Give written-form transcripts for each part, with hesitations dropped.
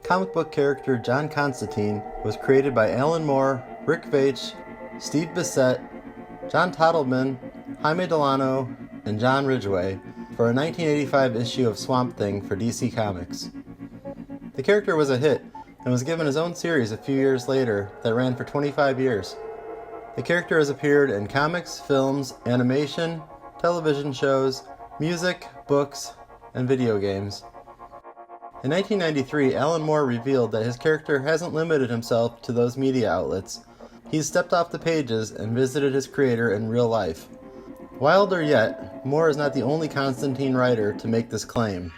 Comic book character John Constantine was created by Alan Moore, Rick Veitch, Steve Bissette, John Tottleman, Jaime Delano, and John Ridgway for a 1985 issue of Swamp Thing for DC Comics. The character was a hit and was given his own series a few years later that ran for 25 years. The character has appeared in comics, films, animation, television shows, music, books, and video games. In 1993, Alan Moore revealed that his character hasn't limited himself to those media outlets. He's stepped off the pages and visited his creator in real life. Wilder yet, Moore is not the only Constantine writer to make this claim.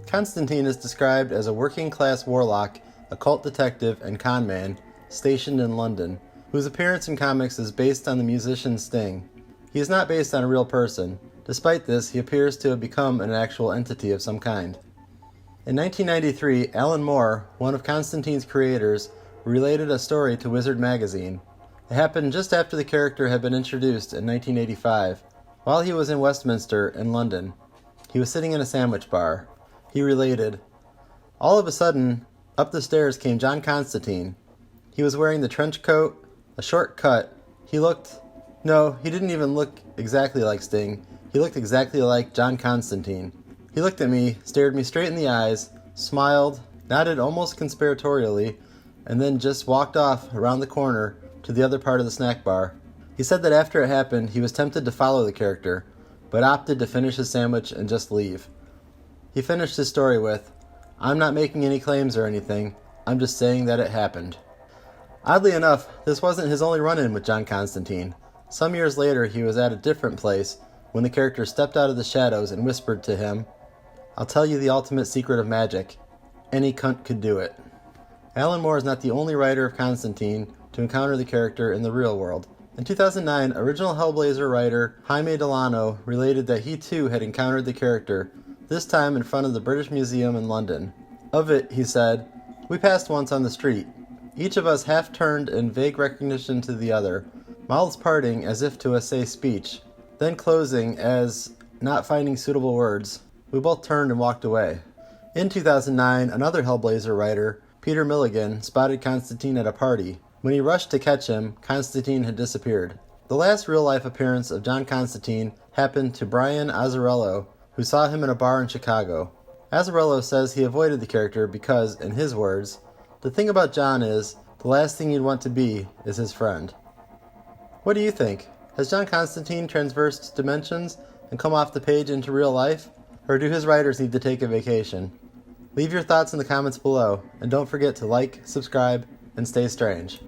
Constantine is described as a working-class warlock, occult detective, and con man stationed in London, whose appearance in comics is based on the musician Sting. He is not based on a real person. Despite this, he appears to have become an actual entity of some kind. In 1993, Alan Moore, one of Constantine's creators, related a story to Wizard magazine. It happened just after the character had been introduced in 1985, while he was in Westminster in London. He was sitting in a sandwich bar. He related, "All of a sudden, up the stairs came John Constantine. He was wearing the trench coat, a short cut. He didn't even look exactly like Sting. He looked exactly like John Constantine. He looked at me, stared me straight in the eyes, smiled, nodded almost conspiratorially, and then just walked off around the corner to the other part of the snack bar. He said that after it happened, he was tempted to follow the character, but opted to finish his sandwich and just leave." He finished his story with, "I'm not making any claims or anything. I'm just saying that it happened." Oddly enough, this wasn't his only run-in with John Constantine. Some years later, he was at a different place when the character stepped out of the shadows and whispered to him, "I'll tell you the ultimate secret of magic. Any cunt could do it." Alan Moore is not the only writer of Constantine to encounter the character in the real world. In 2009, original Hellblazer writer Jaime Delano related that he too had encountered the character, this time in front of the British Museum in London. Of it, he said, "We passed once on the street. Each of us half turned in vague recognition to the other, mouths parting as if to essay speech, then closing as, not finding suitable words, we both turned and walked away." In 2009, another Hellblazer writer, Peter Milligan, spotted Constantine at a party. When he rushed to catch him, Constantine had disappeared. The last real-life appearance of John Constantine happened to Brian Azzarello, who saw him in a bar in Chicago. Azzarello says he avoided the character because, in his words, "The thing about John is, the last thing you'd want to be is his friend." What do you think? Has John Constantine transversed dimensions and come off the page into real life? Or do his writers need to take a vacation? Leave your thoughts in the comments below, and don't forget to like, subscribe, and stay strange.